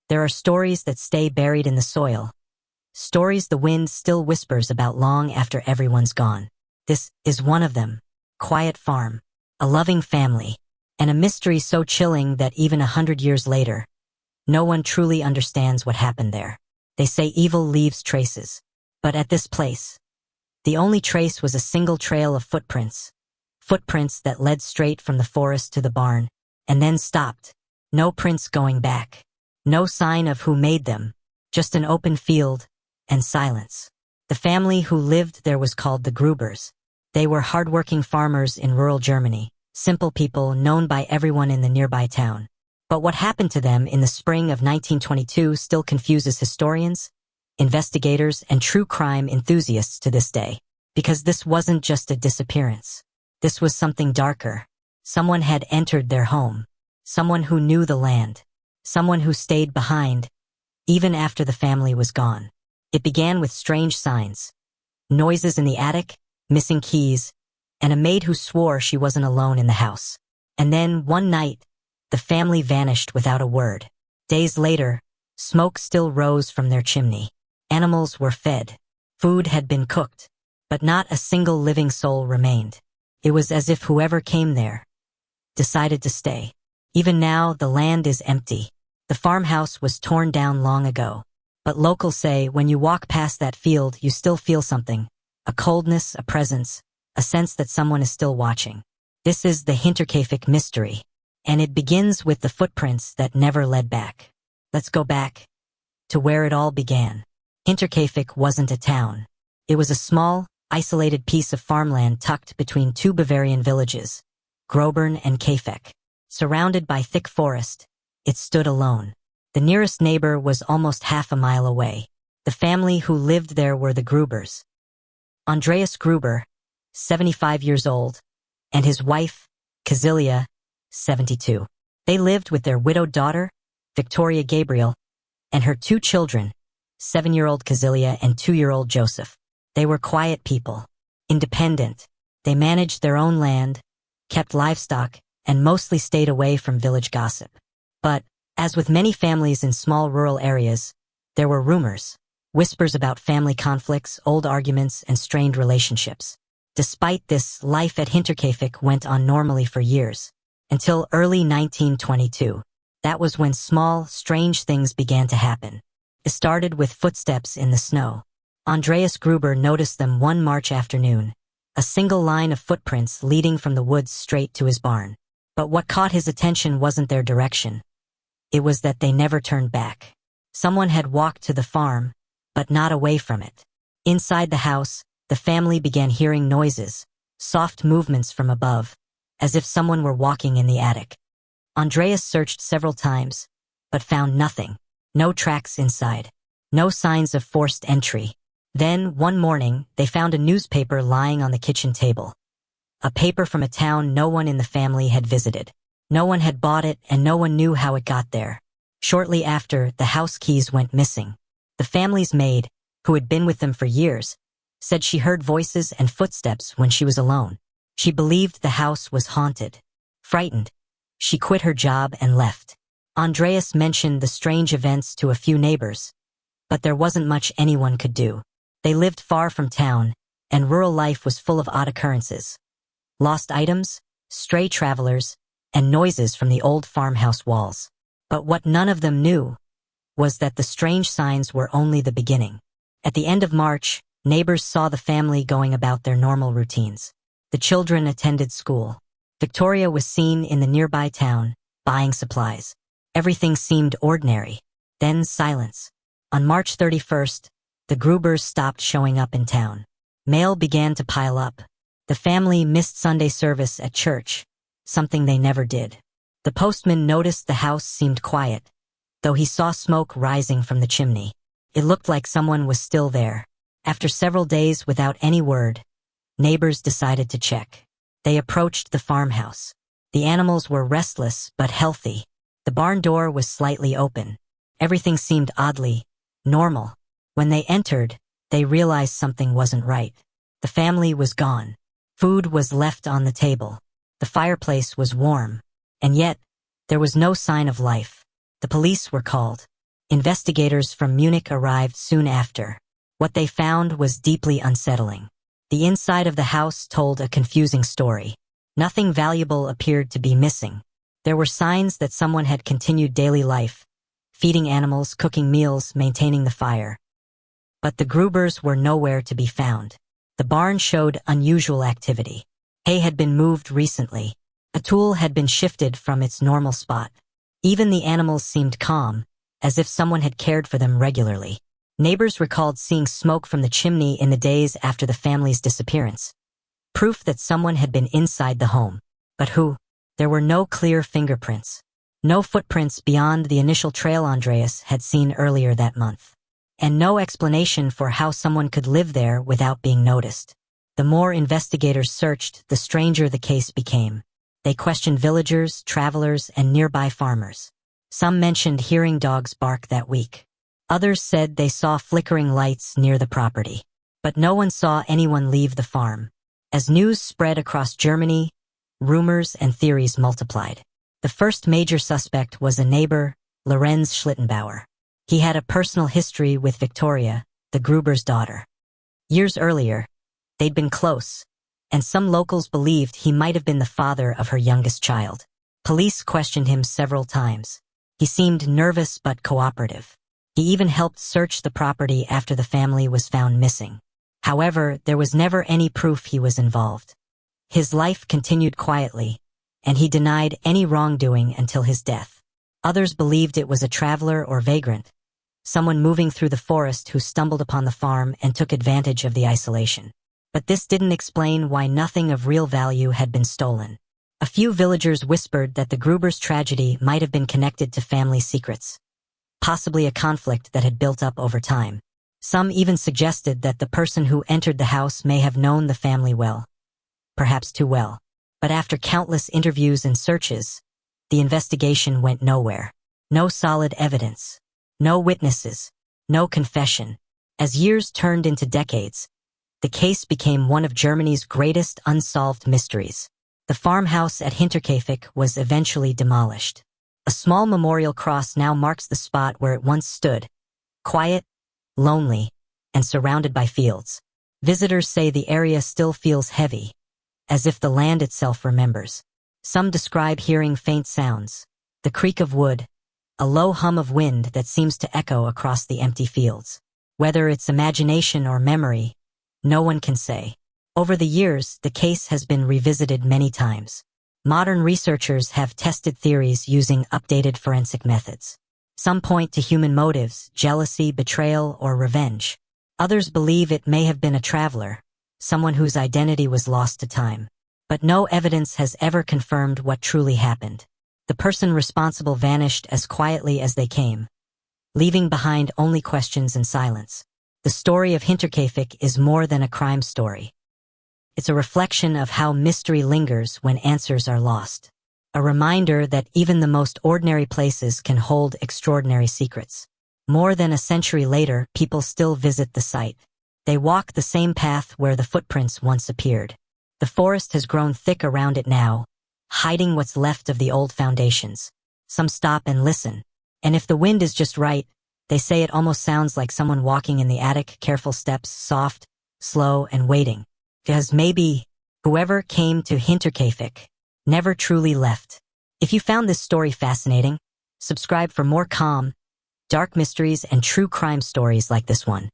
There are stories that stay buried in the soil. Stories the wind still whispers about long after everyone's gone. This is one of them. Quiet farm, a loving family, and a mystery so chilling that even 100 years later, no one truly understands what happened there. They say evil leaves traces. But at this place, the only trace was a single trail of footprints. Footprints that led straight from the forest to the barn, and then stopped. No prints going back. No sign of who made them. Just an open field and silence. The family who lived there was called the Grubers. They were hardworking farmers in rural Germany, simple people known by everyone in the nearby town. But what happened to them in the spring of 1922 still confuses historians, investigators, and true crime enthusiasts to this day. Because this wasn't just a disappearance. This was something darker. Someone had entered their home. Someone who knew the land. Someone who stayed behind, even after the family was gone. It began with strange signs. Noises in the attic, missing keys, and a maid who swore she wasn't alone in the house. And then, one night, the family vanished without a word. Days later, smoke still rose from their chimney. Animals were fed. Food had been cooked. But not a single living soul remained. It was as if whoever came there decided to stay. Even now, the land is empty. The farmhouse was torn down long ago. But locals say when you walk past that field, you still feel something. A coldness, a presence, a sense that someone is still watching. This is the Hinterkaifeck mystery. And it begins with the footprints that never led back. Let's go back to where it all began. Hinterkaifeck wasn't a town. It was a small, isolated piece of farmland tucked between two Bavarian villages, Grobern and Kaifeck. Surrounded by thick forest, it stood alone. The nearest neighbor was almost half a mile away. The family who lived there were the Grubers. Andreas Gruber, 75 years old, and his wife, Kazilia, 72. They lived with their widowed daughter, Victoria Gabriel, and her two children, 7-year-old Kazilia and 2-year-old Joseph. They were quiet people, independent. They managed their own land, kept livestock, and mostly stayed away from village gossip. But, as with many families in small rural areas, there were rumors, whispers about family conflicts, old arguments, and strained relationships. Despite this, life at Hinterkaifeck went on normally for years, until early 1922. That was when small, strange things began to happen. It started with footsteps in the snow. Andreas Gruber noticed them one March afternoon, a single line of footprints leading from the woods straight to his barn. But what caught his attention wasn't their direction. It was that they never turned back. Someone had walked to the farm, but not away from it. Inside the house, the family began hearing noises, soft movements from above, as if someone were walking in the attic. Andreas searched several times, but found nothing. No tracks inside. No signs of forced entry. Then, one morning, they found a newspaper lying on the kitchen table. A paper from a town no one in the family had visited. No one had bought it, and no one knew how it got there. Shortly after, the house keys went missing. The family's maid, who had been with them for years, said she heard voices and footsteps when she was alone. She believed the house was haunted. Frightened, she quit her job and left. Andreas mentioned the strange events to a few neighbors, but there wasn't much anyone could do. They lived far from town, and rural life was full of odd occurrences. Lost items, stray travelers, and noises from the old farmhouse walls. But what none of them knew was that the strange signs were only the beginning. At the end of March, neighbors saw the family going about their normal routines. The children attended school. Victoria was seen in the nearby town, buying supplies. Everything seemed ordinary. Then silence. On March 31st, the Grubers stopped showing up in town. Mail began to pile up. The family missed Sunday service at church, something they never did. The postman noticed the house seemed quiet, though he saw smoke rising from the chimney. It looked like someone was still there. After several days without any word, neighbors decided to check. They approached the farmhouse. The animals were restless but healthy. The barn door was slightly open. Everything seemed oddly normal. When they entered, they realized something wasn't right. The family was gone. Food was left on the table. The fireplace was warm. And yet, there was no sign of life. The police were called. Investigators from Munich arrived soon after. What they found was deeply unsettling. The inside of the house told a confusing story. Nothing valuable appeared to be missing. There were signs that someone had continued daily life, feeding animals, cooking meals, maintaining the fire. But the Grubers were nowhere to be found. The barn showed unusual activity. Hay had been moved recently. A tool had been shifted from its normal spot. Even the animals seemed calm, as if someone had cared for them regularly. Neighbors recalled seeing smoke from the chimney in the days after the family's disappearance. Proof that someone had been inside the home. But who? There were no clear fingerprints. No footprints beyond the initial trail Andreas had seen earlier that month. And no explanation for how someone could live there without being noticed. The more investigators searched, the stranger the case became. They questioned villagers, travelers, and nearby farmers. Some mentioned hearing dogs bark that week. Others said they saw flickering lights near the property. But no one saw anyone leave the farm. As news spread across Germany, rumors and theories multiplied. The first major suspect was a neighbor, Lorenz Schlittenbauer. He had a personal history with Victoria, the Gruber's daughter. Years earlier, they'd been close, and some locals believed he might have been the father of her youngest child. Police questioned him several times. He seemed nervous but cooperative. He even helped search the property after the family was found missing. However, there was never any proof he was involved. His life continued quietly, and he denied any wrongdoing until his death. Others believed it was a traveler or vagrant, someone moving through the forest who stumbled upon the farm and took advantage of the isolation. But this didn't explain why nothing of real value had been stolen. A few villagers whispered that the Gruber's tragedy might have been connected to family secrets, possibly a conflict that had built up over time. Some even suggested that the person who entered the house may have known the family well, perhaps too well. But after countless interviews and searches, the investigation went nowhere. No solid evidence. No witnesses. No confession. As years turned into decades, the case became one of Germany's greatest unsolved mysteries. The farmhouse at Hinterkaifeck was eventually demolished. A small memorial cross now marks the spot where it once stood, quiet, lonely, and surrounded by fields. Visitors say the area still feels heavy, as if the land itself remembers. Some describe hearing faint sounds, the creak of wood, a low hum of wind that seems to echo across the empty fields. Whether it's imagination or memory, no one can say. Over the years, the case has been revisited many times. Modern researchers have tested theories using updated forensic methods. Some point to human motives, jealousy, betrayal, or revenge. Others believe it may have been a traveler, someone whose identity was lost to time. But no evidence has ever confirmed what truly happened. The person responsible vanished as quietly as they came, leaving behind only questions and silence. The story of Hinterkaifeck is more than a crime story. It's a reflection of how mystery lingers when answers are lost. A reminder that even the most ordinary places can hold extraordinary secrets. More than a century later, people still visit the site. They walk the same path where the footprints once appeared. The forest has grown thick around it now, hiding what's left of the old foundations. Some stop and listen. And if the wind is just right, they say it almost sounds like someone walking in the attic, careful steps, soft, slow, and waiting. Because maybe whoever came to Hinterkaifeck never truly left. If you found this story fascinating, subscribe for more calm, dark mysteries and true crime stories like this one.